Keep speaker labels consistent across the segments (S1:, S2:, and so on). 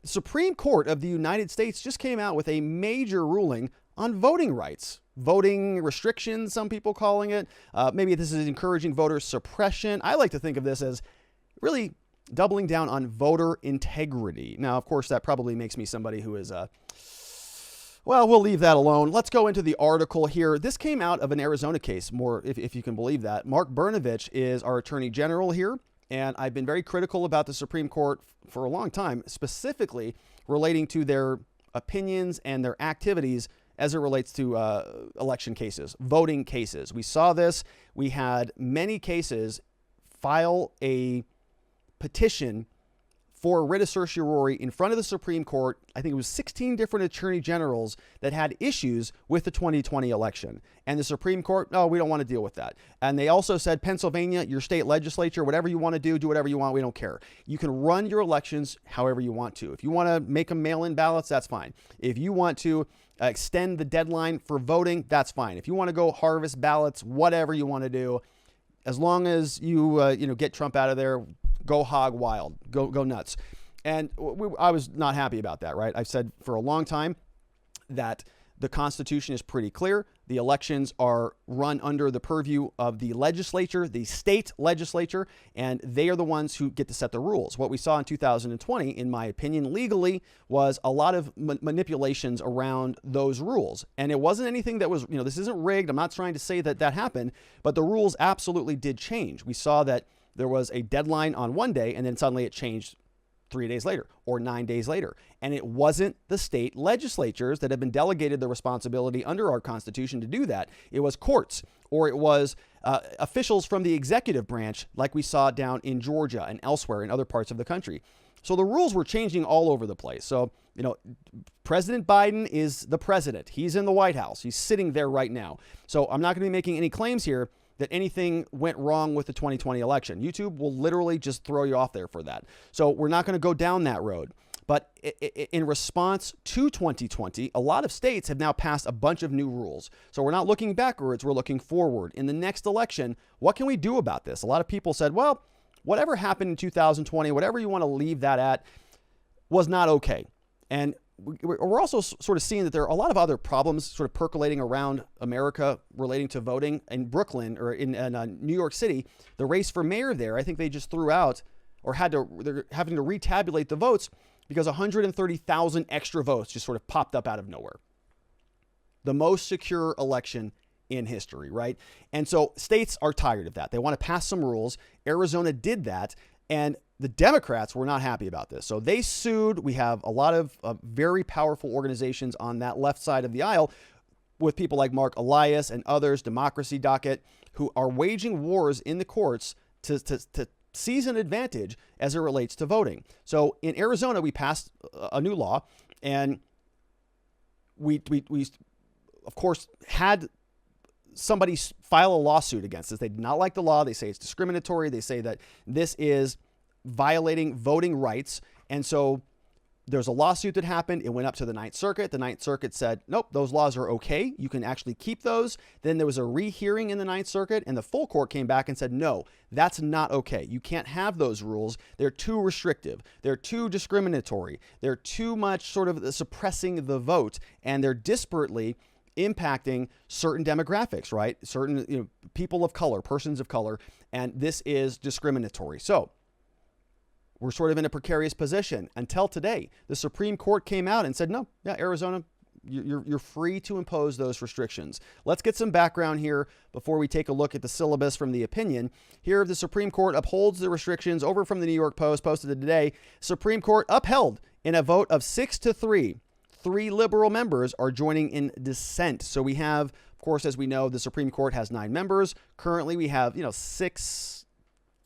S1: the Supreme Court of the United States just came out with a major ruling on voting rights. Voting restrictions, some people calling it. Maybe this is encouraging voter suppression. I like to think of this as really doubling down on voter integrity. Now, of course, that probably makes me somebody who is well, we'll leave that alone. Let's go into the article here. This came out of an Arizona case, more if you can believe that. Mark Brnovich is our attorney general here, and I've been very critical about the Supreme Court for a long time, specifically relating to their opinions and their activities as it relates to election cases, voting cases. We saw this. We had many cases file a petition for writ of certiorari in front of the Supreme Court. I think it was 16 different attorney generals that had issues with the 2020 election. And the Supreme Court, no, we don't want to deal with that. And they also said, Pennsylvania, your state legislature, whatever you want to do whatever you want. We don't care. You can run your elections however you want to. If you want to make them mail-in ballots, that's fine. If you want to extend the deadline for voting, that's fine. If you want to go harvest ballots, whatever you want to do, as long as you get Trump out of there, go hog wild, go nuts. And I was not happy about that, right? I've said for a long time that the Constitution is pretty clear. The elections are run under the purview of the legislature, the state legislature, and they are the ones who get to set the rules. What we saw in 2020, in my opinion, legally, was a lot of manipulations around those rules. And it wasn't anything that was, this isn't rigged. I'm not trying to say that happened, but the rules absolutely did change. We saw that there was a deadline on one day, and then suddenly it changed 3 days later or 9 days later. And it wasn't the state legislatures that have been delegated the responsibility under our Constitution to do that. It was courts, or it was officials from the executive branch, like we saw down in Georgia and elsewhere in other parts of the country. So the rules were changing all over the place. So, President Biden is the president. He's in the White House. He's sitting there right now. So I'm not going to be making any claims here that anything went wrong with the 2020 election. YouTube will literally just throw you off there for that. So we're not going to go down that road. But in response to 2020, a lot of states have now passed a bunch of new rules. So we're not looking backwards, we're looking forward. In the next election, what can we do about this? A lot of people said, well, whatever happened in 2020, whatever you want to leave that at, was not okay. And we're also sort of seeing that there are a lot of other problems sort of percolating around America relating to voting. In Brooklyn, or in New York City, the race for mayor there, I think they just threw out, or they're having to retabulate the votes because 130,000 extra votes just sort of popped up out of nowhere. The most secure election in history, right? And so states are tired of that. They want to pass some rules. Arizona did that, and the Democrats were not happy about this. So they sued. We have a lot of very powerful organizations on that left side of the aisle with people like Mark Elias and others, Democracy Docket, who are waging wars in the courts to seize an advantage as it relates to voting. So in Arizona, we passed a new law, and we of course had somebody file a lawsuit against us. They did not like the law. They say it's discriminatory. They say that this is violating voting rights. And so there's a lawsuit that happened. It went up to the Ninth Circuit. The Ninth Circuit said, nope, those laws are okay. You can actually keep those. Then there was a rehearing in the Ninth Circuit, and the full court came back and said, no, that's not okay. You can't have those rules. They're too restrictive. They're too discriminatory. They're too much sort of suppressing the vote, and they're disparately impacting certain demographics, right? Certain people of color, persons of color, and this is discriminatory. So we're sort of in a precarious position until today. The Supreme Court came out and said, no, yeah, Arizona, you're free to impose those restrictions. Let's get some background here before we take a look at the syllabus from the opinion. Here, the Supreme Court upholds the restrictions. Over from the New York Post, posted today, Supreme Court upheld in a vote of 6-3. 3 liberal members are joining in dissent. So we have, of course, as we know, the Supreme Court has 9 members. Currently, we have,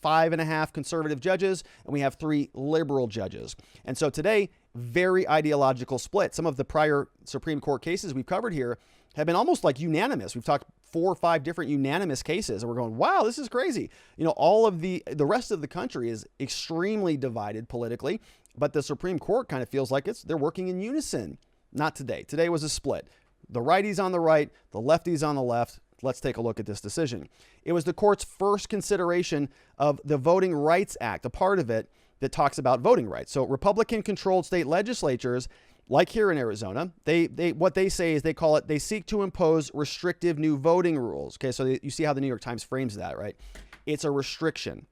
S1: 5.5 conservative judges, and we have 3 liberal judges. And so today, very ideological split. Some of the prior Supreme Court cases we've covered here have been almost like unanimous. We've talked 4 or 5 different unanimous cases, and we're going, wow, this is crazy. All of the rest of the country is extremely divided politically, but the Supreme Court kind of feels like they're working in unison. Not today. Today was a split. The righties on the right, the lefties on the left. Let's take a look at this decision. It was the court's first consideration of the Voting Rights Act, a part of it that talks about voting rights. So Republican-controlled state legislatures, like here in Arizona, they what they say is they seek to impose restrictive new voting rules. Okay, so you see how the New York Times frames that, right? It's a restriction.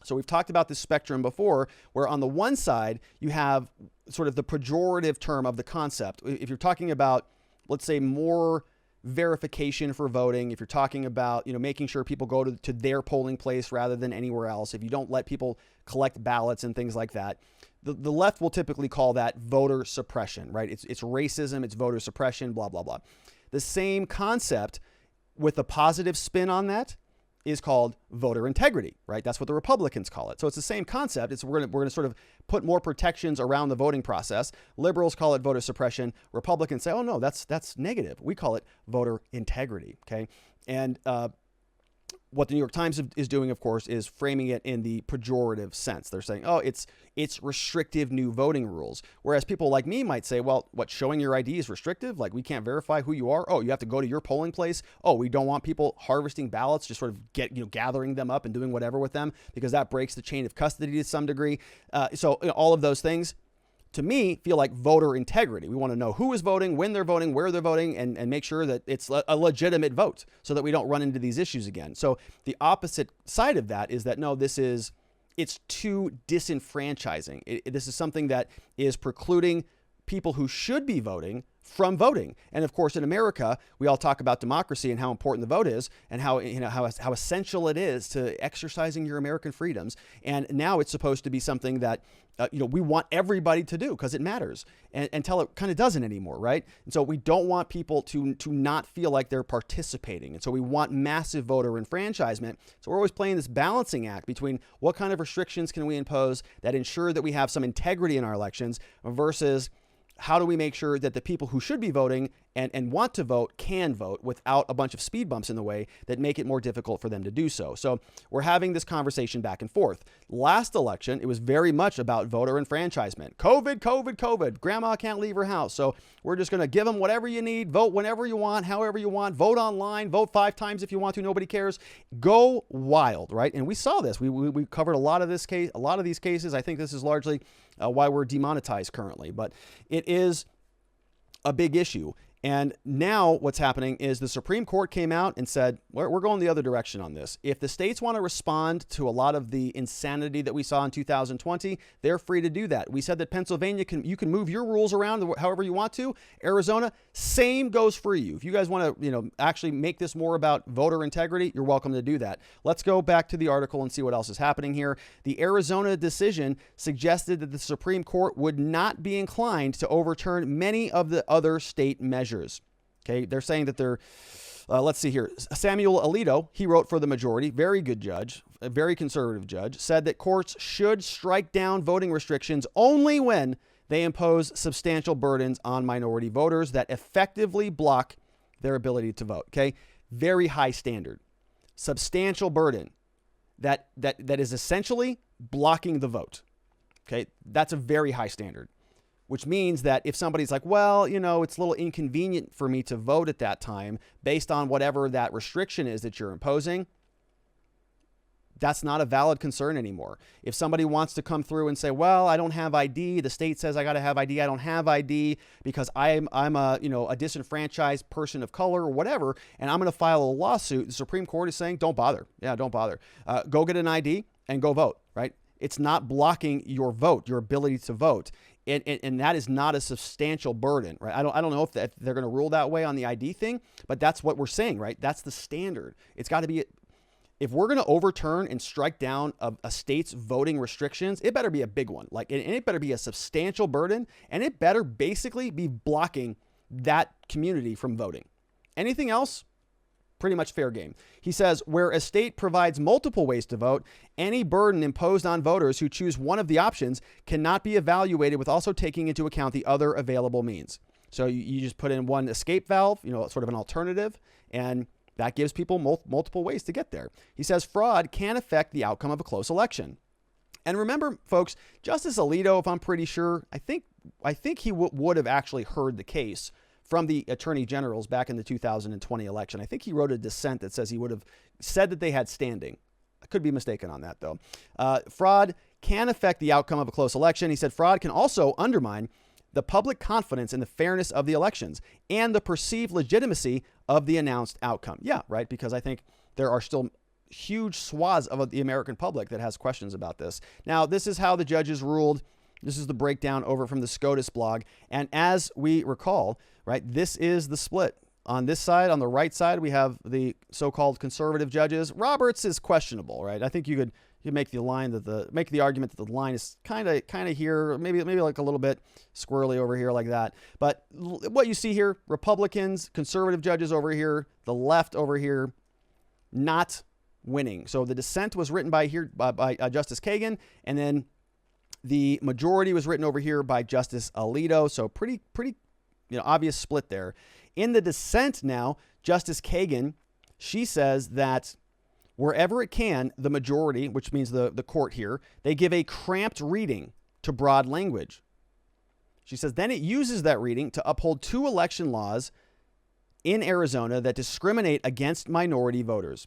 S1: So we've talked about this spectrum before, where on the one side, you have sort of the pejorative term of the concept. If you're talking about, let's say, more verification for voting, if you're talking about, making sure people go to their polling place rather than anywhere else, if you don't let people collect ballots and things like that, the left will typically call that voter suppression, right? It's racism, it's voter suppression, blah, blah, blah. The same concept with a positive spin on that is called voter integrity, right? That's what the Republicans call it. So it's the same concept. We're going to sort of put more protections around the voting process. Liberals call it voter suppression. Republicans say, oh no, that's negative. We call it voter integrity, okay? And what the New York Times is doing, of course, is framing it in the pejorative sense. They're saying, oh, it's restrictive new voting rules. Whereas people like me might say, well, what, showing your ID is restrictive? Like, we can't verify who you are? Oh, you have to go to your polling place? Oh, we don't want people harvesting ballots, just sort of gathering them up and doing whatever with them, because that breaks the chain of custody to some degree. So all of those things, to me, feel like voter integrity. We want to know who is voting, when they're voting, where they're voting, and make sure that it's a legitimate vote so that we don't run into these issues again. So the opposite side of that is that, no, it's too disenfranchising. This is something that is precluding people who should be voting from voting. And of course, in America, we all talk about democracy and how important the vote is, and how essential it is to exercising your American freedoms. And now it's supposed to be something that we want everybody to do because it matters, until it kind of doesn't anymore, right? And so we don't want people to not feel like they're participating. And so we want massive voter enfranchisement. So we're always playing this balancing act between what kind of restrictions can we impose that ensure that we have some integrity in our elections versus how do we make sure that the people who should be voting and want to vote can vote without a bunch of speed bumps in the way that make it more difficult for them to do so. So we're having this conversation back and forth. Last election, it was very much about voter enfranchisement. COVID. Grandma can't leave her house. So we're just going to give them whatever you need, vote whenever you want, however you want, vote online, vote 5 times if you want to, nobody cares. Go wild, right? And we saw this. We covered a lot of these cases. I think this is largely why we're demonetized currently, but it is a big issue. And now what's happening is the Supreme Court came out and said, we're going the other direction on this. If the states want to respond to a lot of the insanity that we saw in 2020, they're free to do that. We said that Pennsylvania you can move your rules around however you want to. Arizona, same goes for you. If you guys want to, actually make this more about voter integrity, you're welcome to do that. Let's go back to the article and see what else is happening here. The Arizona decision suggested that the Supreme Court would not be inclined to overturn many of the other state measures. Okay, they're saying that let's see here. Samuel Alito, he wrote for the majority, very good judge, a very conservative judge, said that courts should strike down voting restrictions only when they impose substantial burdens on minority voters that effectively block their ability to vote. Okay, very high standard. Substantial burden that is essentially blocking the vote. Okay, that's a very high standard. Which means that if somebody's like, well, it's a little inconvenient for me to vote at that time based on whatever that restriction is that you're imposing, that's not a valid concern anymore. If somebody wants to come through and say, well, I don't have ID, the state says I got to have ID, I don't have ID because I'm a disenfranchised person of color or whatever, and I'm going to file a lawsuit, the Supreme Court is saying, don't bother. Yeah, don't bother. Go get an ID and go vote, right? It's not blocking your vote, your ability to vote. And that is not a substantial burden, right? I don't know if they're going to rule that way on the ID thing, but that's what we're saying, right? That's the standard. It's got to be, if we're going to overturn and strike down a state's voting restrictions, it better be a big one. And it better be a substantial burden, and it better basically be blocking that community from voting. Anything else? Pretty much fair game. He says, where a state provides multiple ways to vote, any burden imposed on voters who choose one of the options cannot be evaluated with also taking into account the other available means. So you just put in one escape valve, sort of an alternative, and that gives people multiple ways to get there. He says fraud can affect the outcome of a close election. And remember, folks, Justice Alito, if I'm pretty sure, I think he would have actually heard the case from the attorney generals back in the 2020 election. I think he wrote a dissent that says he would have said that they had standing. I could be mistaken on that, though. Fraud can affect the outcome of a close election. He said fraud can also undermine the public confidence in the fairness of the elections and the perceived legitimacy of the announced outcome. Yeah, right, because I think there are still huge swaths of the American public that has questions about this. Now, this is how the judges ruled. This is the breakdown over from the SCOTUS blog. And as we recall, right, this is the split. On this side, on the right side, we have the so-called conservative judges. Roberts is questionable, right? I think you could make the line that make the argument that the line is kind of here, maybe like a little bit squirrely over here like that. But what you see here, Republicans, conservative judges over here, the left over here, not winning. So the dissent was written by Justice Kagan, and then the majority was written over here by Justice Alito. So pretty obvious split there. In the dissent now, Justice Kagan, she says that wherever it can, the majority, which means the court here, they give a cramped reading to broad language. She says then it uses that reading to uphold 2 election laws in Arizona that discriminate against minority voters.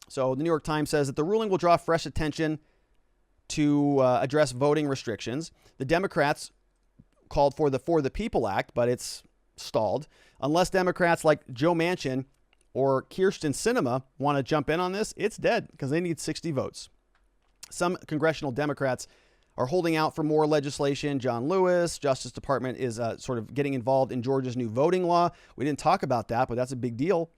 S1: So the New York Times says that the ruling will draw fresh attention to address voting restrictions. The Democrats called for the People Act, but it's stalled. Unless Democrats like Joe Manchin or Kyrsten Sinema want to jump in on this, it's dead because they need 60 votes. Some congressional Democrats are holding out for more legislation. John Lewis, Justice Department, is sort of getting involved in Georgia's new voting law. We didn't talk about that, but that's a big deal.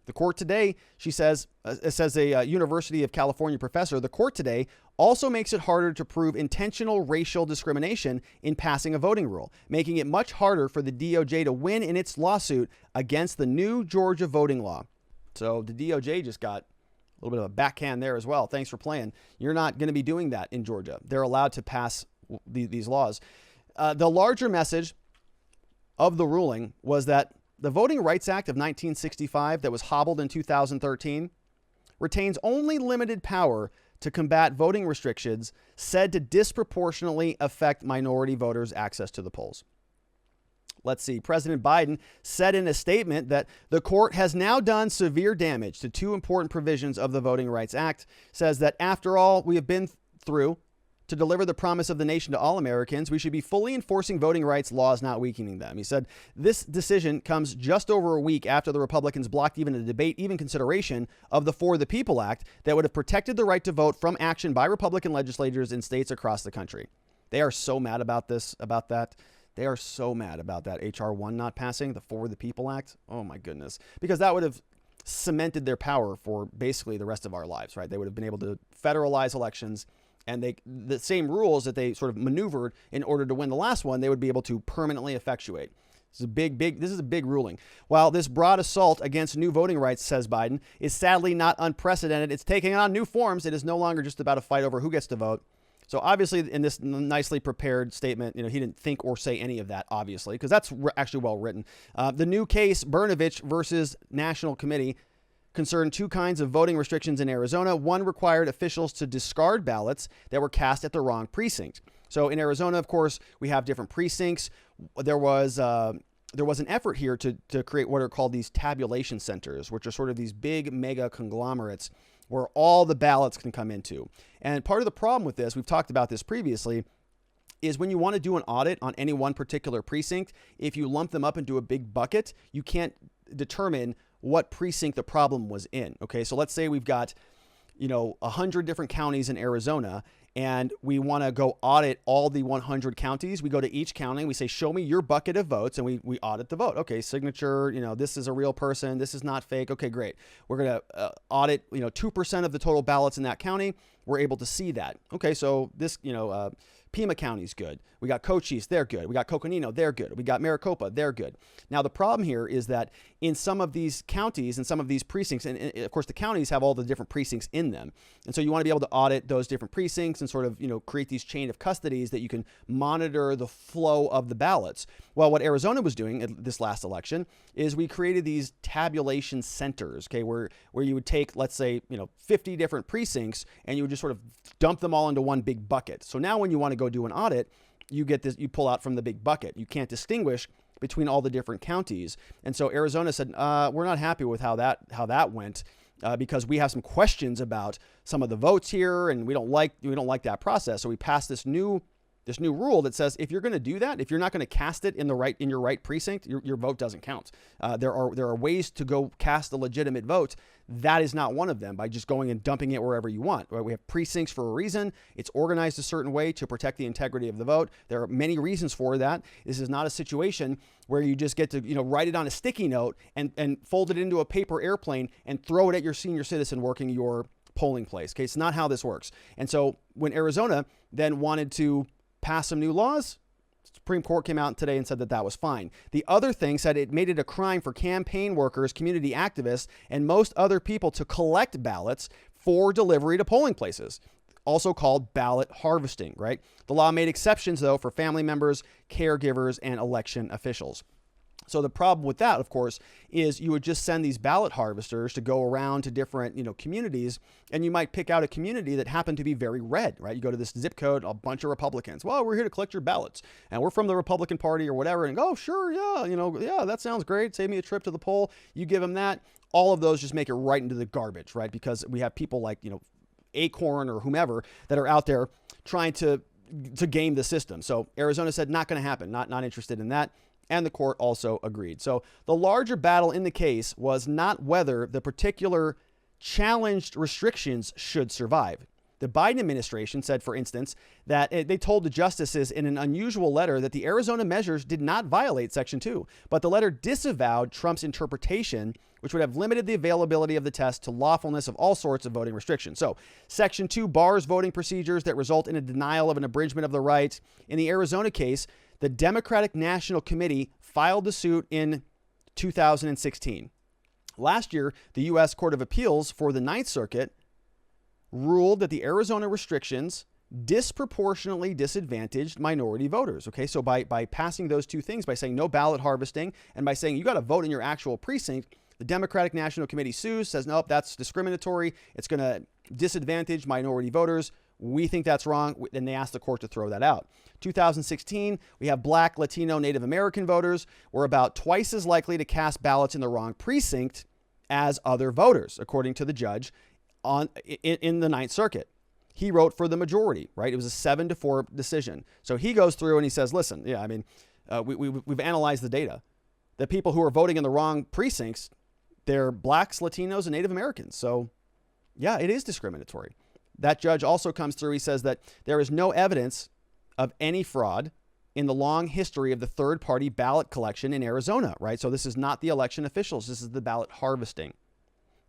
S1: The court today, she says, says a University of California professor, the court today also makes it harder to prove intentional racial discrimination in passing a voting rule, making it much harder for the DOJ to win in its lawsuit against the new Georgia voting law. So the DOJ just got a little bit of a backhand there as well. Thanks for playing. You're not going to be doing that in Georgia. They're allowed to pass these laws. The larger message of the ruling was that the Voting Rights Act of 1965 that was hobbled in 2013 retains only limited power to combat voting restrictions said to disproportionately affect minority voters' access to the polls. Let's see. President Biden said in a statement that the court has now done severe damage to 2 important provisions of the Voting Rights Act, says that after all we have been through to deliver the promise of the nation to all Americans, we should be fully enforcing voting rights laws, not weakening them. He said this decision comes just over a week after the Republicans blocked even a debate, even consideration of the For the People Act that would have protected the right to vote from action by Republican legislators in states across the country. They are so mad about that. They are so mad about that H.R. 1 not passing, the For the People Act. Oh my goodness. Because that would have cemented their power for basically the rest of our lives, right? They would have been able to federalize elections, and the same rules that they sort of maneuvered in order to win the last one, they would be able to permanently effectuate. This is a big ruling. While this broad assault against new voting rights, says Biden, is sadly not unprecedented, it's taking on new forms. It is no longer just about a fight over who gets to vote. So obviously in this nicely prepared statement, he didn't think or say any of that, obviously, because that's actually well written. The new case, Brnovich versus National Committee, concerned 2 kinds of voting restrictions in Arizona. One required officials to discard ballots that were cast at the wrong precinct. So in Arizona, of course, we have different precincts. There was an effort here to create what are called these tabulation centers, which are sort of these big mega conglomerates where all the ballots can come into. And part of the problem with this, we've talked about this previously, is when you want to do an audit on any one particular precinct, if you lump them up into a big bucket, you can't determine what precinct the problem was in. Okay, so let's say we've got 100 different counties in Arizona, and we want to go audit all the 100 counties. We go to each county, we say, show me your bucket of votes, and we audit the vote. Okay, signature, this is a real person, this is not fake. Okay, great. We're going to audit, 2% of the total ballots in that county. We're able to see that. Okay, so this, Pima County's good. We got Cochise, they're good. We got Coconino, they're good. We got Maricopa, they're good. Now, the problem here is that in some of these counties and some of these precincts, and of course the counties have all the different precincts in them. And so you want to be able to audit those different precincts and sort of, create these chain of custodies that you can monitor the flow of the ballots. Well, what Arizona was doing at this last election is we created these tabulation centers, okay, where you would take, let's say, 50 different precincts, and you would just sort of dump them all into one big bucket. So now when you want to go do an audit, you pull out from the big bucket. You can't distinguish between all the different counties. And so Arizona said, we're not happy with how that went. because we have some questions about some of the votes here, and we don't like that process. So we passed this new rule that says if you're going to do that, if you're not going to cast it in your right precinct, your vote doesn't count. There are ways to go cast a legitimate vote. That is not one of them, by just going and dumping it wherever you want. Right? We have precincts for a reason. It's organized a certain way to protect the integrity of the vote. There are many reasons for that. This is not a situation where you just get to write it on a sticky note and fold it into a paper airplane and throw it at your senior citizen working your polling place. Okay, it's not how this works. And so when Arizona then wanted to pass some new laws, Supreme Court came out today and said that was fine. The other thing said it made it a crime for campaign workers, community activists, and most other people to collect ballots for delivery to polling places, also called ballot harvesting, right? The law made exceptions, though, for family members, caregivers, and election officials. So the problem with that, of course, is you would just send these ballot harvesters to go around to different, communities, and you might pick out a community that happened to be very red, right? You go to this zip code, a bunch of Republicans. Well, we're here to collect your ballots, and we're from the Republican Party or whatever, and go, oh, sure, yeah, yeah, that sounds great. Save me a trip to the poll. You give them that. All of those just make it right into the garbage, right? Because we have people like, Acorn or whomever that are out there trying to game the system. So Arizona said not going to happen, not interested in that. And the court also agreed. So the larger battle in the case was not whether the particular challenged restrictions should survive. The Biden administration said, for instance, that they told the justices in an unusual letter that the Arizona measures did not violate Section 2, but the letter disavowed Trump's interpretation, which would have limited the availability of the test to lawfulness of all sorts of voting restrictions. So Section 2 bars voting procedures that result in a denial of an abridgment of the right. In the Arizona case, the Democratic National Committee filed the suit in 2016. Last year, the U.S. Court of Appeals for the Ninth Circuit ruled that the Arizona restrictions disproportionately disadvantaged minority voters. Okay, so by passing those two things, by saying no ballot harvesting and by saying you got to vote in your actual precinct, the Democratic National Committee sues, says, nope, that's discriminatory. It's going to disadvantage minority voters. We think that's wrong. And they asked the court to throw that out. 2016, we have Black, Latino, Native American voters were about twice as likely to cast ballots in the wrong precinct as other voters, according to the judge in the Ninth Circuit. He wrote for the majority, right? It was a 7-4 decision. So he goes through and he says, listen, yeah, I mean, we've analyzed the data. The people who are voting in the wrong precincts, they're Blacks, Latinos, and Native Americans. So yeah, it is discriminatory. That judge also comes through. He says that there is no evidence of any fraud in the long history of the third-party ballot collection in Arizona, right? So this is not the election officials. This is the ballot harvesting.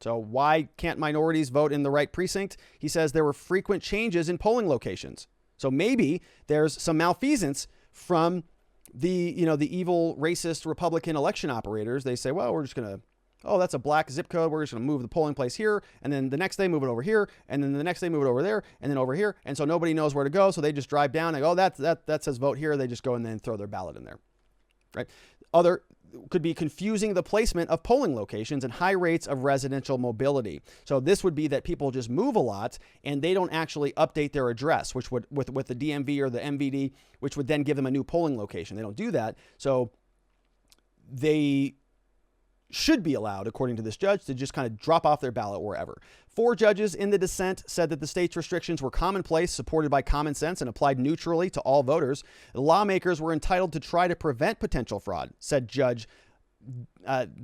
S1: So why can't minorities vote in the right precinct? He says there were frequent changes in polling locations. So maybe there's some malfeasance from the evil racist Republican election operators. They say, well, we're just going to, oh, that's a black zip code. We're just going to move the polling place here. And then the next day move it over here. And then the next day move it over there and then over here. And so nobody knows where to go. So they just drive down and go, oh, that says vote here. They just go and then throw their ballot in there. Right. Other could be confusing the placement of polling locations and high rates of residential mobility. So this would be that people just move a lot and they don't actually update their address, which would with the DMV or the MVD, which would then give them a new polling location. They don't do that. So they should be allowed, according to this judge, to just kind of drop off their ballot wherever. 4 judges in the dissent said that the state's restrictions were commonplace, supported by common sense, and applied neutrally to all voters. The lawmakers were entitled to try to prevent potential fraud, said Judge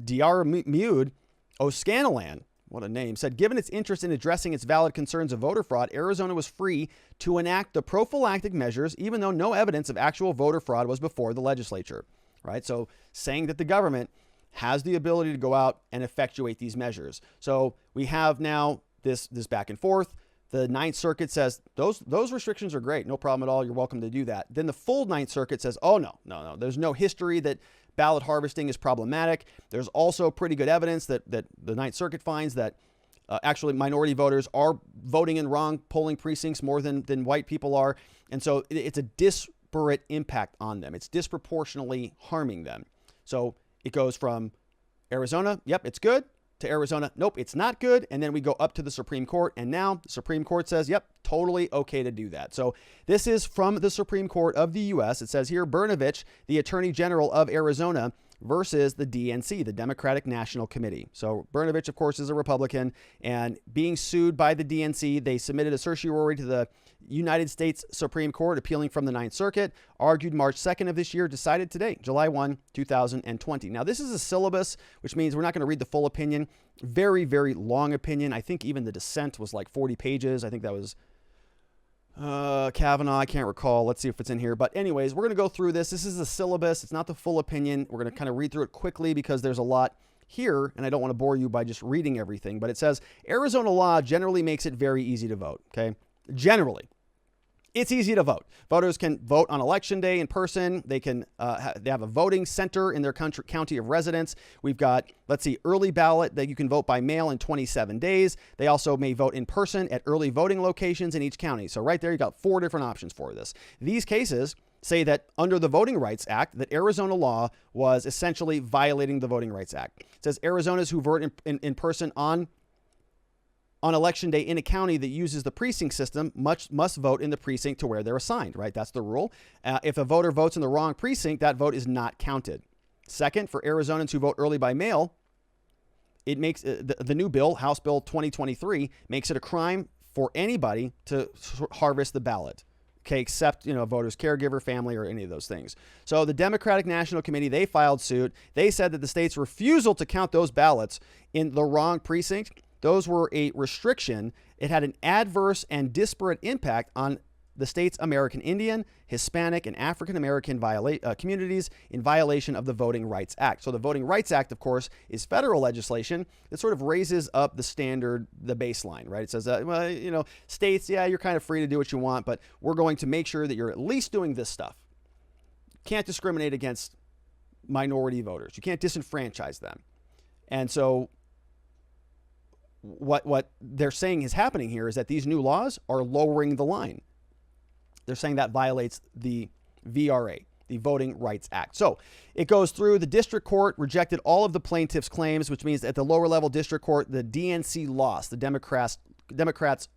S1: Diarmuid O'Scanlan, what a name, said given its interest in addressing its valid concerns of voter fraud, Arizona was free to enact the prophylactic measures, even though no evidence of actual voter fraud was before the legislature. Right? So saying that the government has the ability to go out and effectuate these measures. So we have now this back and forth. The Ninth Circuit says those restrictions are great. No problem at all. You're welcome to do that. Then the full Ninth Circuit says, oh, no. There's no history that ballot harvesting is problematic. There's also pretty good evidence that the Ninth Circuit finds that actually minority voters are voting in wrong polling precincts more than white people are. And so it's a disparate impact on them. It's disproportionately harming them. So it goes from Arizona, yep, it's good, to Arizona, nope, it's not good. And then we go up to the Supreme Court. And now the Supreme Court says, yep, totally okay to do that. So this is from the Supreme Court of the U.S. It says here, Brnovich, the Attorney General of Arizona, versus the DNC, the Democratic National Committee. So Brnovich, of course, is a Republican, and being sued by the DNC, they submitted a certiorari to the United States Supreme Court, appealing from the Ninth Circuit, argued March 2nd of this year, decided today, July 1, 2020. Now, this is a syllabus, which means we're not going to read the full opinion. Very, very long opinion. I think even the dissent was like 40 pages. I think that was Kavanaugh. I can't recall. Let's see if it's in here. But anyways, we're going to go through this. This is a syllabus. It's not the full opinion. We're going to kind of read through it quickly because there's a lot here, and I don't want to bore you by just reading everything. But it says, Arizona law generally makes it very easy to vote. Okay? Generally. It's easy to vote. Voters can vote on election day in person. They can they have a voting center in their county of residence. We've got, let's see, early ballot that you can vote by mail in 27 days. They also may vote in person at early voting locations in each county. So right there, you got 4 different options for this. These cases say that under the Voting Rights Act, that Arizona law was essentially violating the Voting Rights Act. It says Arizonans who vote in person on election day in a county that uses the precinct system must vote in the precinct to where they're assigned, right? That's the rule. If a voter votes in the wrong precinct, that vote is not counted. Second, for Arizonans who vote early by mail, it makes the new bill, House Bill 2023, makes it a crime for anybody to harvest the ballot. Okay, except, a voter's caregiver, family, or any of those things. So the Democratic National Committee, they filed suit. They said that the state's refusal to count those ballots in the wrong precinct, those were a restriction. It had an adverse and disparate impact on the state's American Indian, Hispanic, and African American communities in violation of the Voting Rights Act. So the Voting Rights Act, of course, is federal legislation that sort of raises up the standard, the baseline, right? It says, states, yeah, you're kind of free to do what you want, but we're going to make sure that you're at least doing this stuff. Can't discriminate against minority voters. You can't disenfranchise them. And so what they're saying is happening here is that these new laws are lowering the line. They're saying that violates the VRA, the Voting Rights Act. So it goes through the district court, rejected all of the plaintiff's claims, which means at the lower level district court, the DNC lost, the Democrats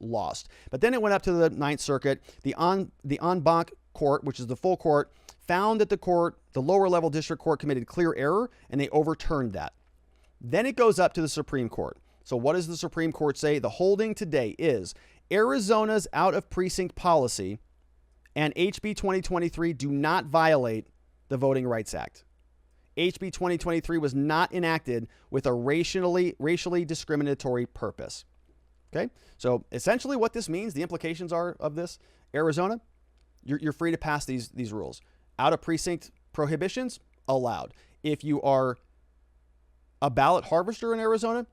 S1: lost. But then it went up to the Ninth Circuit. The en banc court, which is the full court, found that the lower level district court committed clear error, and they overturned that. Then it goes up to the Supreme Court. So what does the Supreme Court say? The holding today is Arizona's out of precinct policy and HB 2023 do not violate the Voting Rights Act. HB 2023 was not enacted with a racially discriminatory purpose. Okay? So essentially what this means, the implications are of this, Arizona, you're free to pass these rules. Out of precinct prohibitions, allowed. If you are a ballot harvester in Arizona,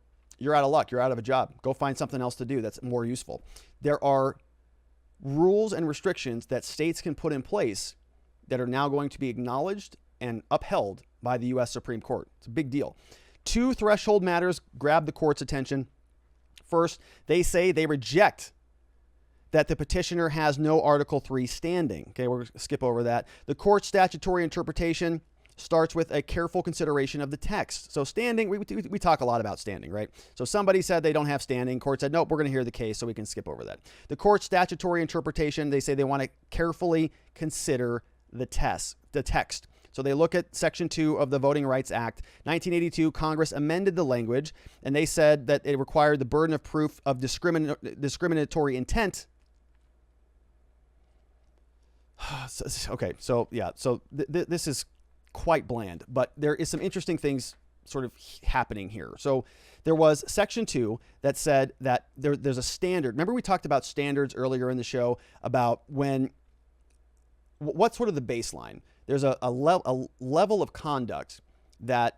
S1: you're out of luck. You're out of a job. Go find something else to do that's more useful. There are rules and restrictions that states can put in place that are now going to be acknowledged and upheld by the U.S. Supreme Court. It's a big deal. 2 threshold matters grab the court's attention. First, they say they reject that the petitioner has no Article 3 standing. Okay, we're going to skip over that. The court's statutory interpretation starts with a careful consideration of the text. So standing, we talk a lot about standing, right? So somebody said they don't have standing. Court said, nope, we're going to hear the case, so we can skip over that. The court's statutory interpretation, they say they want to carefully consider the text. So they look at Section 2 of the Voting Rights Act. 1982, Congress amended the language, and they said that it required the burden of proof of discriminatory intent. Okay, so yeah, so this is quite bland, but there is some interesting things sort of happening here. So there was Section 2 that said that there's a standard. Remember we talked about standards earlier in the show about what's sort of the baseline. There's a level of conduct that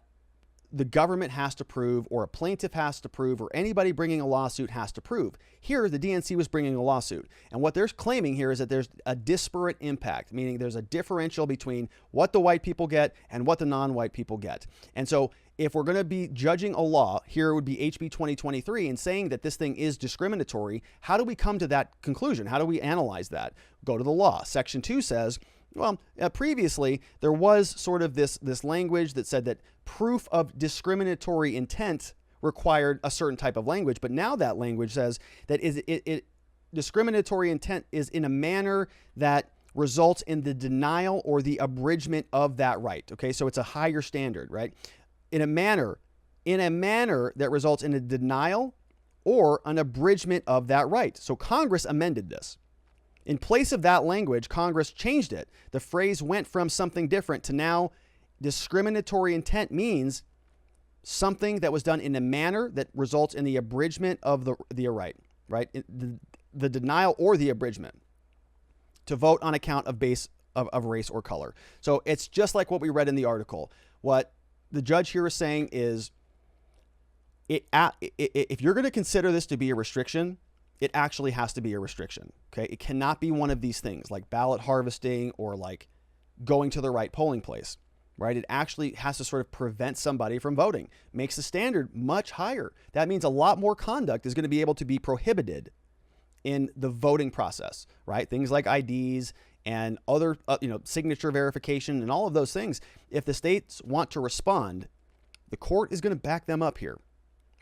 S1: the government has to prove, or a plaintiff has to prove, or anybody bringing a lawsuit has to prove. Here, the DNC was bringing a lawsuit. And what they're claiming here is that there's a disparate impact, meaning there's a differential between what the white people get and what the non-white people get. And so if we're going to be judging a law, here would be HB 2023, and saying that this thing is discriminatory, how do we come to that conclusion? How do we analyze that? Go to the law. Section 2 says, well, previously, there was sort of this language that said that proof of discriminatory intent required a certain type of language. But now that language says that discriminatory intent is in a manner that results in the denial or the abridgment of that right. Okay, so it's a higher standard, right? In a manner that results in a denial or an abridgment of that right. So Congress amended this. In place of that language, Congress changed it. The phrase went from something different to now discriminatory intent means something that was done in a manner that results in the abridgment of the right, right? The denial or the abridgment to vote on account of race or color. So it's just like what we read in the article. What the judge here is saying is, if you're going to consider this to be a restriction, it actually has to be a restriction. Okay, it cannot be one of these things like ballot harvesting or like going to the right polling place, right? It actually has to sort of prevent somebody from voting. Makes the standard much higher. That means a lot more conduct is going to be able to be prohibited in the voting process, right? Things like IDs and other, signature verification and all of those things. If the states want to respond, the court is going to back them up here.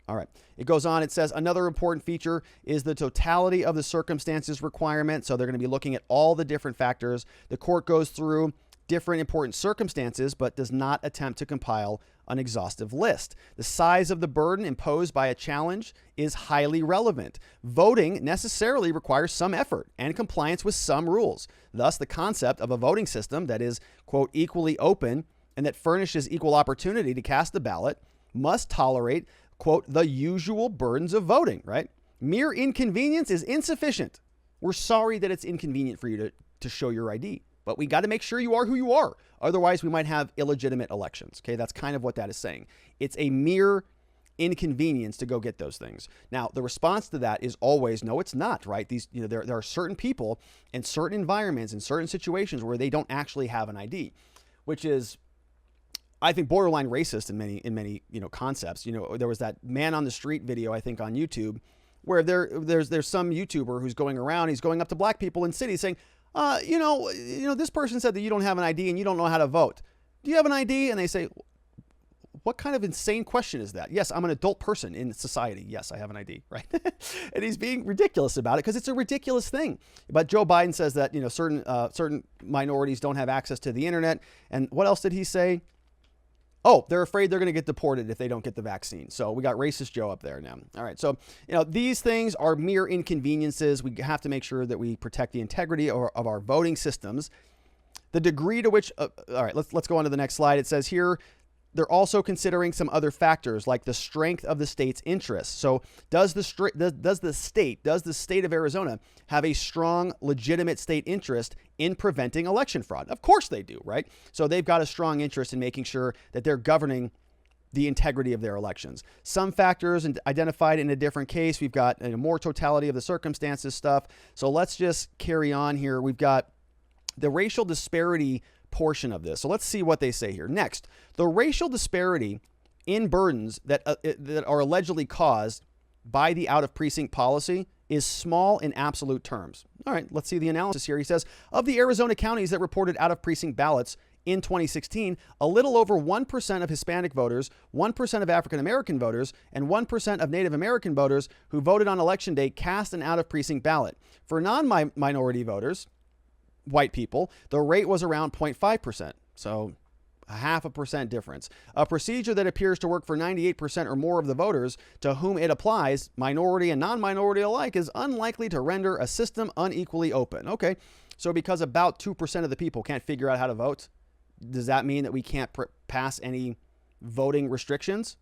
S1: All right. It goes on. It says another important feature is the totality of the circumstances requirement. So they're going to be looking at all the different factors. The court goes through different important circumstances, but does not attempt to compile an exhaustive list. The size of the burden imposed by a challenge is highly relevant. Voting necessarily requires some effort and compliance with some rules. Thus, the concept of a voting system that is, quote, equally open and that furnishes equal opportunity to cast the ballot must tolerate, quote, the usual burdens of voting, right? Mere inconvenience is insufficient. We're sorry that it's inconvenient for you to show your ID, but we got to make sure you are who you are. Otherwise, we might have illegitimate elections. Okay, that's kind of what that is saying. It's a mere inconvenience to go get those things. Now, the response to that is always, no, it's not, right? There are certain people in certain environments, in certain situations where they don't actually have an ID, which is, I think, borderline racist in many concepts. There was that man on the street video, I think, on YouTube, where there's some YouTuber who's going around, he's going up to black people in cities saying, this person said that you don't have an ID and you don't know how to vote. Do you have an ID? And they say, what kind of insane question is that? Yes, I'm an adult person in society. Yes, I have an ID, right? And he's being ridiculous about it because it's a ridiculous thing. But Joe Biden says that, certain minorities don't have access to the internet. And what else did he say? Oh, they're afraid they're going to get deported if they don't get the vaccine. So we got racist Joe up there now. All right. So, these things are mere inconveniences. We have to make sure that we protect the integrity of our voting systems. The degree to which, all right, let's go on to the next slide. It says here, they're also considering some other factors like the strength of the state's interests. So does the state of Arizona have a strong, legitimate state interest in preventing election fraud? Of course they do, right? So they've got a strong interest in making sure that they're governing the integrity of their elections. Some factors identified in a different case. We've got more totality of the circumstances stuff. So let's just carry on here. We've got the racial disparity portion of this. So let's see what they say here. Next, the racial disparity in burdens that are allegedly caused by the out-of-precinct policy is small in absolute terms. All right, let's see the analysis here. He says, of the Arizona counties that reported out-of-precinct ballots in 2016, a little over 1% of Hispanic voters, 1% of African-American voters, and 1% of Native American voters who voted on election day cast an out-of-precinct ballot. For non-minority voters, white people, the rate was around 0.5%. So a 0.5% difference. A procedure that appears to work for 98% or more of the voters to whom it applies, minority and non-minority alike, is unlikely to render a system unequally open. Okay, so because about 2% of the people can't figure out how to vote, does that mean that we can't pass any voting restrictions?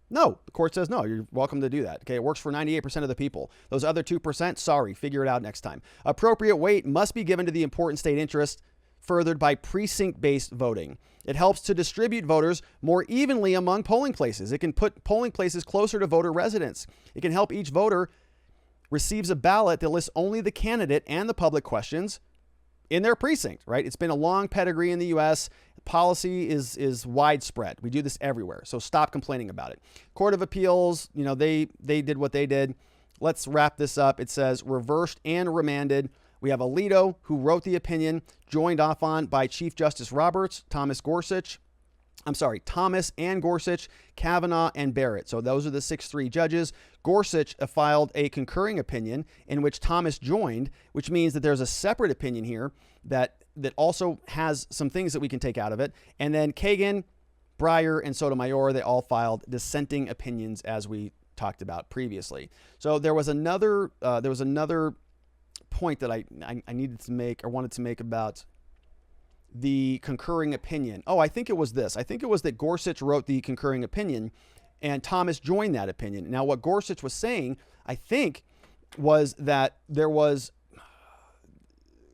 S1: No, the court says no, you're welcome to do that. Okay, it works for 98% of the people. Those other 2%, sorry, figure it out next time. Appropriate weight must be given to the important state interest furthered by precinct-based voting. It helps to distribute voters more evenly among polling places. It can put polling places closer to voter residents. It can help each voter receives a ballot that lists only the candidate and the public questions in their precinct, right? It's been a long pedigree in the U.S. Policy is widespread. We do this everywhere. So stop complaining about it. Court of Appeals, they did what they did. Let's wrap this up. It says reversed and remanded. We have Alito, who wrote the opinion, joined off on by Chief Justice Roberts, Thomas Gorsuch, Thomas and Gorsuch, Kavanaugh and Barrett. So those are the 6-3 judges. Gorsuch filed a concurring opinion in which Thomas joined, which means that there's a separate opinion here that also has some things that we can take out of it. And then Kagan, Breyer, and Sotomayor, they all filed dissenting opinions as we talked about previously. So there was another point that I needed to make or wanted to make about the concurring opinion. Oh, I think it was this. I think it was that Gorsuch wrote the concurring opinion and Thomas joined that opinion. Now, what Gorsuch was saying, I think, was that there was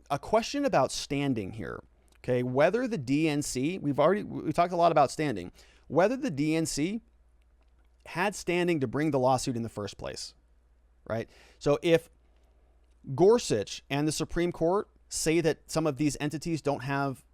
S1: a question about standing here. Okay, whether the DNC, we talked a lot about standing, whether the DNC had standing to bring the lawsuit in the first place, right? So if Gorsuch and the Supreme Court say that some of these entities don't have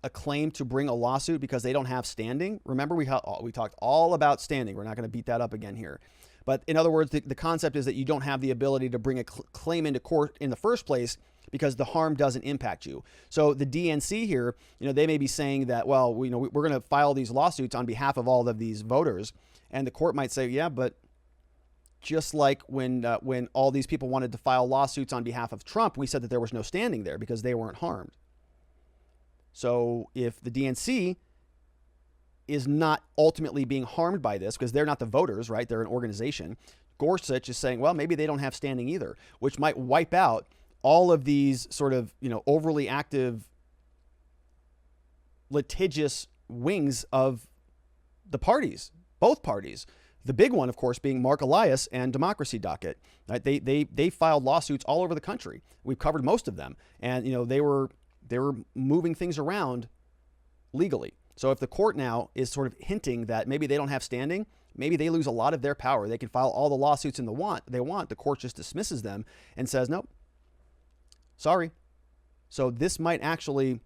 S1: a claim to bring a lawsuit because they don't have standing. Remember, we talked all about standing. We're not going to beat that up again here. But in other words, the concept is that you don't have the ability to bring a claim into court in the first place because the harm doesn't impact you. So the DNC here, they may be saying that, well, we're going to file these lawsuits on behalf of all of these voters. And the court might say, yeah, but just like when all these people wanted to file lawsuits on behalf of Trump, we said that there was no standing there because they weren't harmed. So if the DNC is not ultimately being harmed by this, because they're not the voters, right? They're an organization. Gorsuch is saying, well, maybe they don't have standing either, which might wipe out all of these sort of, overly active, litigious wings of the parties, both parties. The big one, of course, being Mark Elias and Democracy Docket. Right? They filed lawsuits all over the country. We've covered most of them, and they were moving things around legally. So if the court now is sort of hinting that maybe they don't have standing, maybe they lose a lot of their power. They can file all the lawsuits they want. The court just dismisses them and says, nope, sorry. So this might actually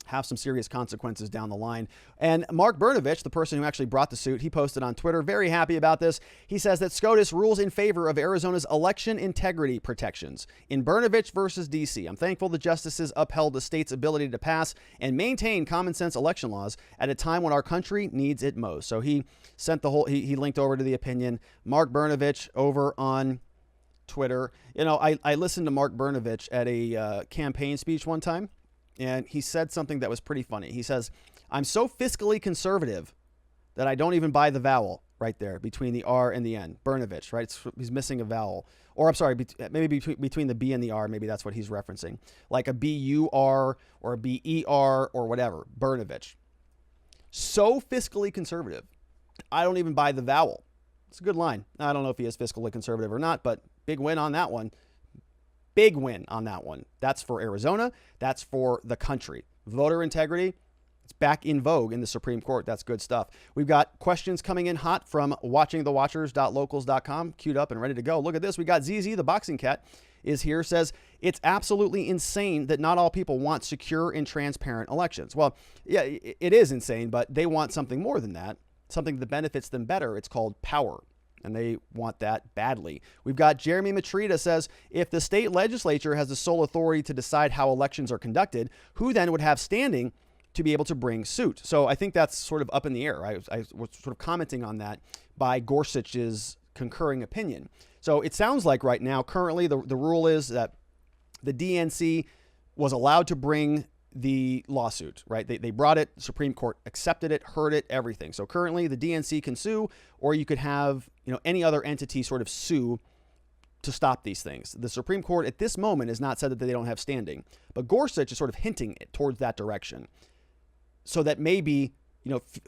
S1: have some serious consequences down the line. And Mark Brnovich, the person who actually brought the suit, he posted on Twitter, very happy about this. He says that SCOTUS rules in favor of Arizona's election integrity protections in Brnovich versus DC. I'm thankful the justices upheld the state's ability to pass and maintain common sense election laws at a time when our country needs it most. So he sent he linked over to the opinion. Mark Brnovich over on Twitter. I listened to Mark Brnovich at a campaign speech one time. And he said something that was pretty funny. He says, I'm so fiscally conservative that I don't even buy the vowel right there between the R and the N. Brnovich, right? He's missing a vowel. Or I'm sorry, maybe between the B and the R, maybe that's what he's referencing. Like a B-U-R or a B-E-R or whatever. Brnovich. So fiscally conservative, I don't even buy the vowel. It's a good line. I don't know if he is fiscally conservative or not, but big win on that one. Big win on that one. That's for Arizona. That's for the country. Voter integrity, it's back in vogue in the Supreme Court. That's good stuff. We've got questions coming in hot from watchingthewatchers.locals.com, queued up and ready to go. Look at this. We got ZZ, the boxing cat, is here, says, it's absolutely insane that not all people want secure and transparent elections. Well, yeah, it is insane, but they want something more than that, something that benefits them better. It's called power. And they want that badly. We've got Jeremy Matrita says, if the state legislature has the sole authority to decide how elections are conducted, who then would have standing to be able to bring suit? So I think that's sort of up in the air. I was sort of commenting on that by Gorsuch's concurring opinion. So it sounds like right now, currently, the rule is that the DNC was allowed to bring the lawsuit, right? They brought it, the Supreme Court accepted it, heard it, everything. So currently the DNC can sue, or you could have, any other entity sort of sue to stop these things. The Supreme Court at this moment has not said that they don't have standing, but Gorsuch is sort of hinting it towards that direction. So that maybe,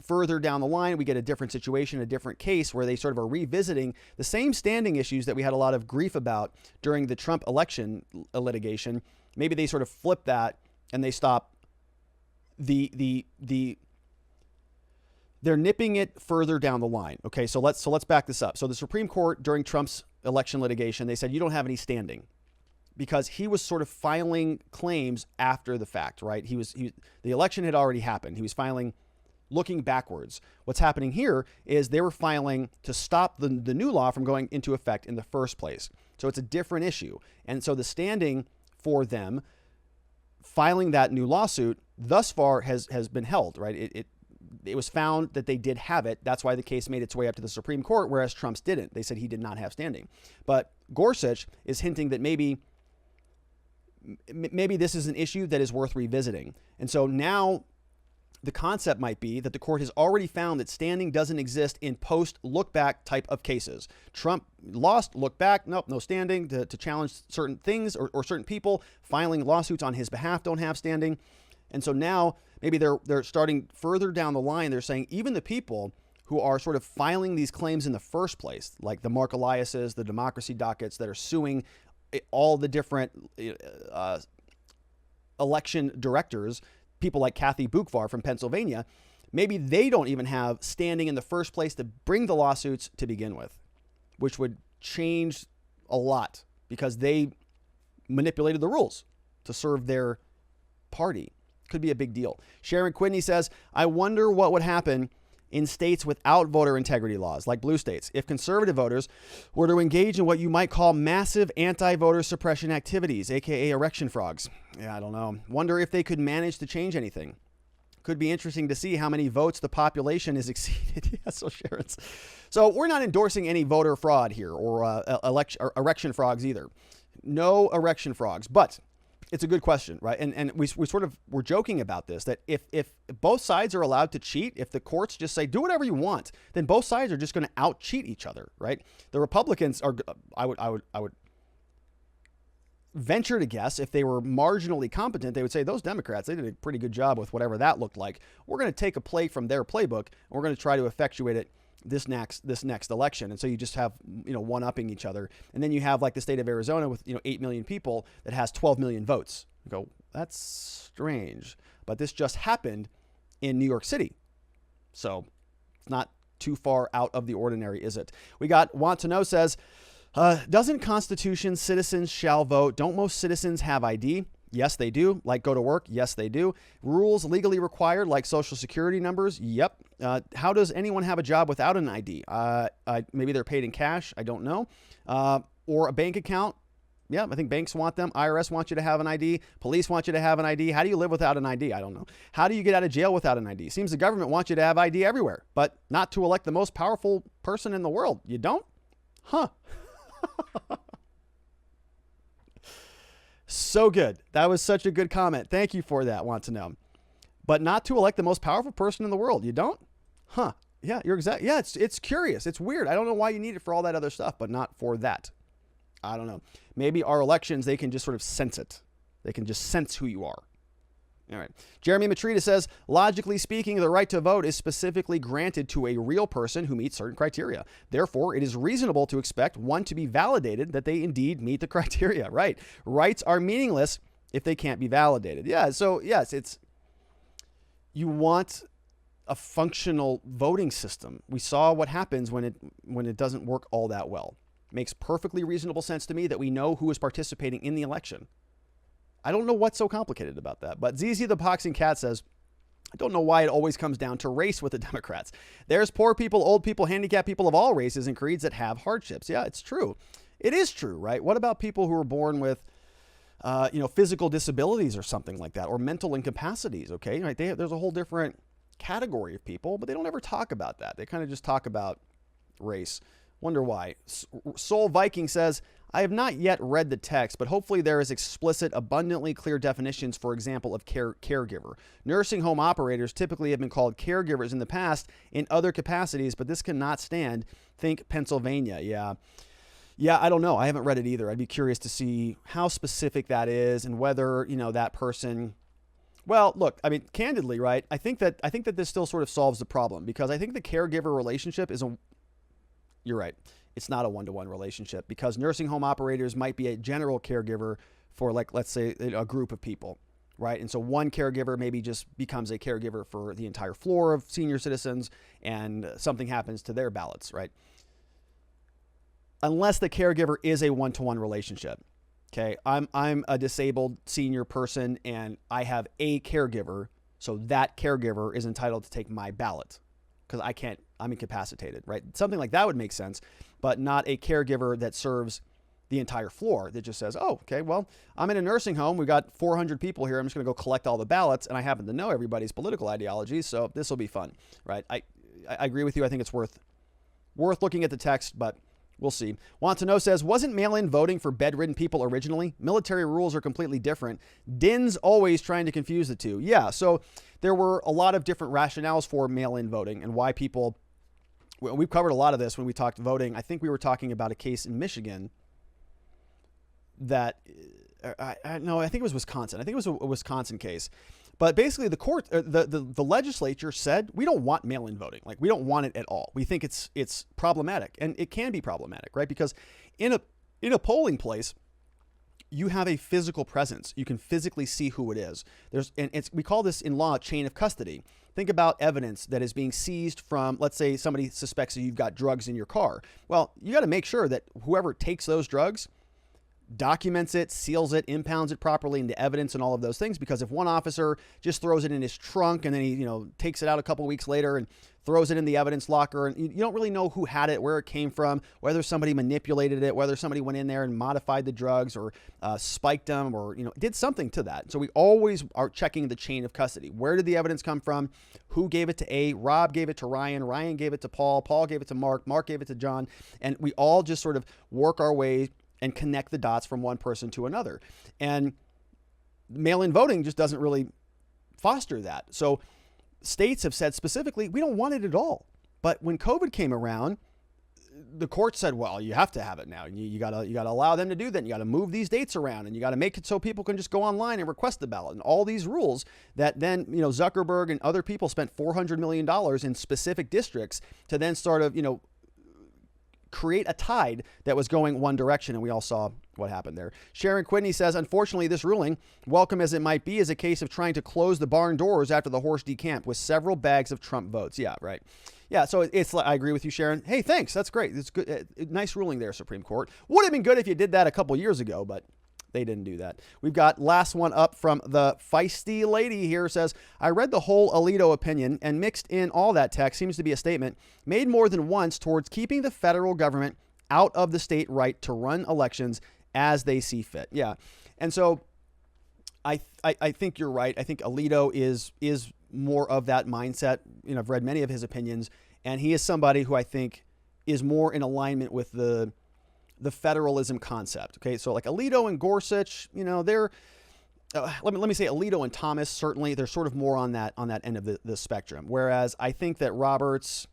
S1: further down the line, we get a different situation, a different case where they sort of are revisiting the same standing issues that we had a lot of grief about during the Trump election litigation. Maybe they sort of flip that and they stop they're nipping it further down the line. Okay, so let's back this up. So the Supreme Court during Trump's election litigation, they said you don't have any standing because he was sort of filing claims after the fact, right? The election had already happened. He was filing looking backwards. What's happening here is they were filing to stop the new law from going into effect in the first place. So it's a different issue. And so the standing for them filing that new lawsuit thus far has been held, right? it was found that they did have it. That's why the case made its way up to the Supreme Court, whereas Trump's didn't. They said he did not have standing. But Gorsuch is hinting that maybe this is an issue that is worth revisiting. And so now the concept might be that the court has already found that standing doesn't exist in post-look-back type of cases. Trump lost, look back, nope, no standing to challenge certain things or certain people filing lawsuits on his behalf don't have standing. And so now maybe they're starting further down the line. They're saying even the people who are sort of filing these claims in the first place, like the Mark Eliases, the democracy dockets that are suing all the different election directors, people like Kathy Bukvar from Pennsylvania, maybe they don't even have standing in the first place to bring the lawsuits to begin with, which would change a lot because they manipulated the rules to serve their party. Could be a big deal. Sharon Quidney says, I wonder what would happen in states without voter integrity laws, like blue states, if conservative voters were to engage in what you might call massive anti-voter suppression activities, aka erection frogs. Yeah, I don't know. Wonder if they could manage to change anything. Could be interesting to see how many votes the population is exceeded. Yeah, so Sharon's. So we're not endorsing any voter fraud here or erection frogs either. No erection frogs, but it's a good question, right? And we sort of were joking about this, that if both sides are allowed to cheat, if the courts just say, do whatever you want, then both sides are just going to out-cheat each other, right? The Republicans are, I would venture to guess, if they were marginally competent, they would say those Democrats, they did a pretty good job with whatever that looked like. We're going to take a play from their playbook, and we're going to try to effectuate it this next election. And so you just have, one-upping each other. And then you have like the state of Arizona with, 8 million people that has 12 million votes. You go, that's strange. But this just happened in New York City. So it's not too far out of the ordinary, is it? We got Want to Know says, doesn't Constitution citizens shall vote? Don't most citizens have ID? Yes, they do. Like go to work? Yes, they do. Rules legally required, like social security numbers? Yep. How does anyone have a job without an ID? Maybe they're paid in cash. I don't know. Or a bank account? Yeah, I think banks want them. IRS wants you to have an ID. Police want you to have an ID. How do you live without an ID? I don't know. How do you get out of jail without an ID? Seems the government wants you to have ID everywhere, but not to elect the most powerful person in the world. You don't? Huh. So good. That was such a good comment. Thank you for that, Want to Know. But not to elect the most powerful person in the world. You don't? Huh. Yeah, you're exact. Yeah, it's curious. It's weird. I don't know why you need it for all that other stuff, but not for that. I don't know. Maybe our elections, they can just sort of sense it. They can just sense who you are. All right. Jeremy Matrita says, logically speaking, the right to vote is specifically granted to a real person who meets certain criteria. Therefore, it is reasonable to expect one to be validated that they indeed meet the criteria. Right. Rights are meaningless if they can't be validated. Yeah. So yes, you want a functional voting system. We saw what happens when it doesn't work all that well. Makes perfectly reasonable sense to me that we know who is participating in the election. I don't know what's so complicated about that. But ZZ the Boxing Cat says, I don't know why it always comes down to race with the Democrats. There's poor people, old people, handicapped people of all races and creeds that have hardships. Yeah, it's true. It is true, right? What about people who are born with, physical disabilities or something like that, or mental incapacities? Okay, right? There's a whole different category of people, but they don't ever talk about that. They kind of just talk about race. Wonder why. Soul Viking says, I have not yet read the text, but hopefully there is explicit, abundantly clear definitions, for example, of caregiver. Nursing home operators typically have been called caregivers in the past in other capacities, but this cannot stand. Think Pennsylvania. Yeah, I don't know. I haven't read it either. I'd be curious to see how specific that is and whether, that person... Well, look, I mean, candidly, right? I think that this still sort of solves the problem because I think the caregiver relationship is you're right. It's not a one-to-one relationship because nursing home operators might be a general caregiver for, like, let's say a group of people, right? And so one caregiver maybe just becomes a caregiver for the entire floor of senior citizens and something happens to their ballots, right? Unless the caregiver is a one-to-one relationship. Okay, I'm a disabled senior person and I have a caregiver, so that caregiver is entitled to take my ballot because I'm incapacitated, right? Something like that would make sense, but not a caregiver that serves the entire floor that just says, oh, okay, well, I'm in a nursing home. We got 400 people here. I'm just going to go collect all the ballots, and I happen to know everybody's political ideology, so this will be fun, right? I agree with you. I think it's worth looking at the text, but we'll see. Want to Know says, wasn't mail-in voting for bedridden people originally? Military rules are completely different. Din's always trying to confuse the two. Yeah, so there were a lot of different rationales for mail-in voting and why people, we've covered a lot of this when we talked voting. I think we were talking about a case in Michigan that, no, I think it was Wisconsin. I think it was a Wisconsin case. But basically the court, the legislature said, we don't want mail-in voting. Like, we don't want it at all. We think it's problematic, and it can be problematic, right? Because in a polling place, you have a physical presence. You can physically see who it is. We call this in law chain of custody. Think about evidence that is being seized from, let's say somebody suspects that you've got drugs in your car. Well, you got to make sure that whoever takes those drugs documents it, seals it, impounds it properly into evidence and all of those things. Because if one officer just throws it in his trunk and then he, takes it out a couple of weeks later and throws it in the evidence locker, and you don't really know who had it, where it came from, whether somebody manipulated it, whether somebody went in there and modified the drugs or spiked them or, did something to that. So we always are checking the chain of custody. Where did the evidence come from? Who gave it to A? Rob gave it to Ryan. Ryan gave it to Paul. Paul gave it to Mark. Mark gave it to John. And we all just sort of work our way and connect the dots from one person to another. And mail-in voting just doesn't really foster that. So states have said specifically, we don't want it at all. But when COVID came around, the court said, well, you have to have it now. You gotta allow them to do that. You got to move these dates around, and you got to make it so people can just go online and request the ballot, and all these rules that then, Zuckerberg and other people spent $400 million in specific districts to then sort of, create a tide that was going one direction, and we all saw what happened there. Sharon Quidney says, unfortunately, this ruling, welcome as it might be, is a case of trying to close the barn doors after the horse decamped with several bags of Trump votes. Yeah, right. Yeah, so I agree with you, Sharon. Hey, thanks. That's great. It's good. Nice ruling there, Supreme Court. Would have been good if you did that a couple years ago, but they didn't do that. We've got last one up from the feisty lady here. Says, I read the whole Alito opinion, and mixed in all that text seems to be a statement made more than once towards keeping the federal government out of the state right to run elections as they see fit. Yeah. And so I think you're right. I think Alito is more of that mindset. I've read many of his opinions, and he is somebody who I think is more in alignment with the federalism concept. Okay. So like Alito and Gorsuch, they're, let me say Alito and Thomas, certainly they're sort of more on that end of the spectrum. Whereas I think that Roberts,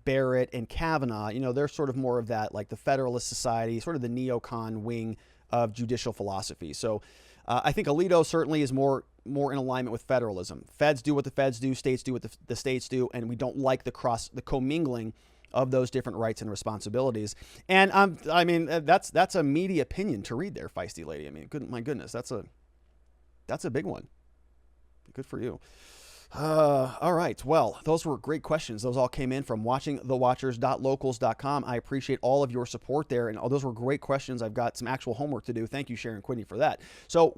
S1: Barrett, and Kavanaugh, they're sort of more of that, like the Federalist Society, sort of the neocon wing of judicial philosophy. So I think Alito certainly is more in alignment with federalism. Feds do what the feds do, states do what the states do, and we don't like the commingling of those different rights and responsibilities. And that's a meaty opinion to read there, feisty lady. My goodness, that's a big one. Good for you. All right. Well, those were great questions. Those all came in from watchingthewatchers.locals.com. I appreciate all of your support there. And those were great questions. I've got some actual homework to do. Thank you, Sharon Quidney, for that. So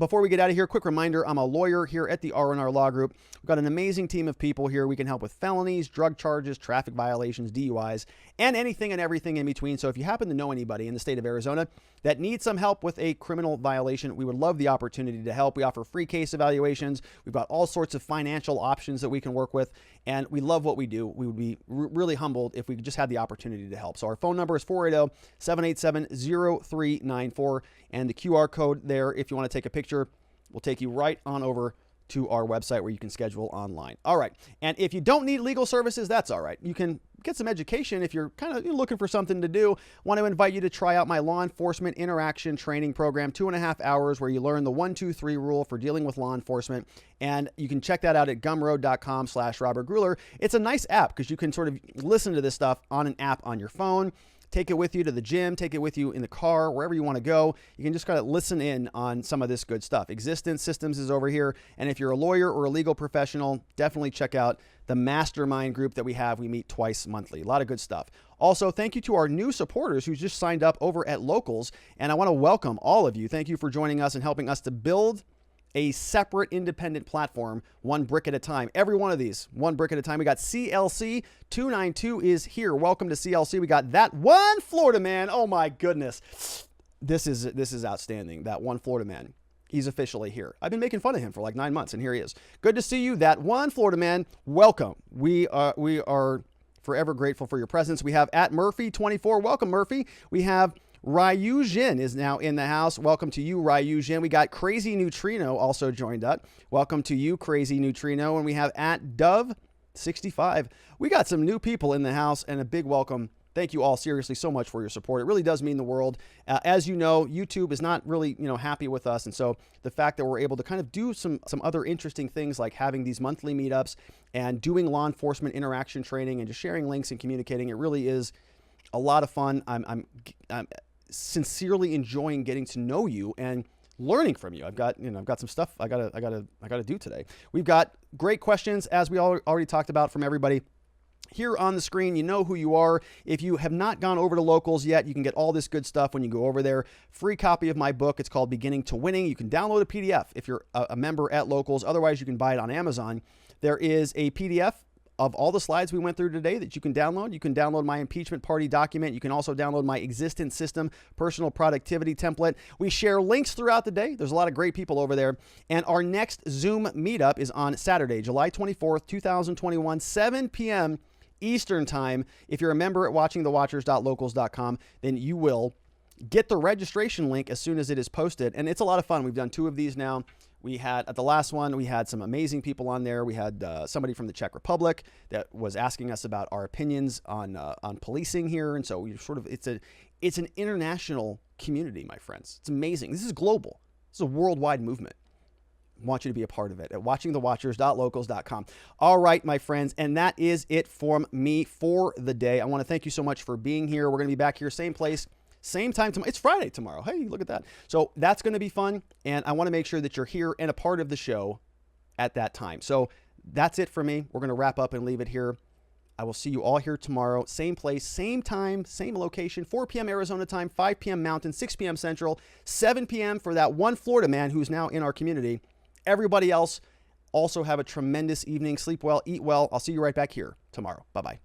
S1: before we get out of here, quick reminder, I'm a lawyer here at the R&R Law Group. We've got an amazing team of people here. We can help with felonies, drug charges, traffic violations, DUIs, and anything and everything in between. So if you happen to know anybody in the state of Arizona that needs some help with a criminal violation, we would love the opportunity to help. We offer free case evaluations. We've got all sorts of financial options that we can work with, and we love what we do. We would be really humbled if we just had the opportunity to help. So our phone number is 480-787-0394, and the QR code there, if you want to take a picture, will take you right on over to our website where you can schedule online. All right. And if you don't need legal services, that's all right. You can get some education if you're kind of looking for something to do. Want to invite you to try out my law enforcement interaction training program, 2.5 hours, where you learn the 1, 2, 3 rule for dealing with law enforcement. And you can check that out at gumroad.com/Robert Gruler. It's a nice app because you can sort of listen to this stuff on an app on your phone. Take it with you to the gym, take it with you in the car, wherever you want to go. You can just kind of listen in on some of this good stuff. Existence Systems is over here. And if you're a lawyer or a legal professional, definitely check out the mastermind group that we have. We meet twice monthly. A lot of good stuff. Also, thank you to our new supporters who just signed up over at Locals. And I want to welcome all of you. Thank you for joining us and helping us to build a separate independent platform, one brick at a time. Every one of these, one brick at a time. We got CLC 292 is here. Welcome to CLC. We got that one Florida man. Oh my goodness. this is outstanding. That one Florida man, he's officially here. I've been making fun of him for like 9 months, and here he is. Good to see you, that one Florida man. Welcome. We are forever grateful for your presence. We have at Murphy24. Welcome, Murphy. We have Ryu Jin is now in the house. Welcome to you, Ryu Jin. We got Crazy Neutrino also joined up. Welcome to you, Crazy Neutrino. And we have at Dove65. We got some new people in the house, and a big welcome. Thank you all seriously so much for your support. It really does mean the world. As you know, YouTube is not really, happy with us. And so the fact that we're able to kind of do some other interesting things like having these monthly meetups and doing law enforcement interaction training and just sharing links and communicating, it really is a lot of fun. I'm sincerely enjoying getting to know you and learning from you. I've got some stuff I gotta do today. We've got great questions, as we already talked about, from everybody. Here on the screen, you know who you are. If you have not gone over to Locals yet, you can get all this good stuff when you go over there. Free copy of my book. It's called Beginning to Winning. You can download a PDF if you're a member at Locals. Otherwise, you can buy it on Amazon. There is a PDF of all the slides we went through today that you can download. You can download my impeachment party document. You can also download my existence system personal productivity template. We share links throughout the day. There's a lot of great people over there. And our next Zoom meetup is on Saturday, July 24th, 2021, 7 p.m. Eastern time. If you're a member at watchingthewatchers.locals.com, then you will get the registration link as soon as it is posted. And it's a lot of fun. We've done 2 of these now. We had, at the last one, we had some amazing people on there. We had somebody from the Czech Republic that was asking us about our opinions on policing here. And so we it's an international community, my friends. It's amazing. This is global. This is a worldwide movement. I want you to be a part of it at watchingthewatchers.locals.com. All right, my friends, and that is it from me for the day. I want to thank you so much for being here. We're going to be back here, same place, same time tomorrow. It's Friday tomorrow. Hey, look at that. So that's going to be fun, and I want to make sure that you're here and a part of the show at that time. So that's it for me. We're going to wrap up and leave it here. I will see you all here tomorrow. Same place, same time, same location, 4 p.m. Arizona time, 5 p.m. Mountain, 6 p.m. Central, 7 p.m. for that one Florida man who's now in our community. Everybody else, also have a tremendous evening. Sleep well, eat well. I'll see you right back here tomorrow. Bye-bye.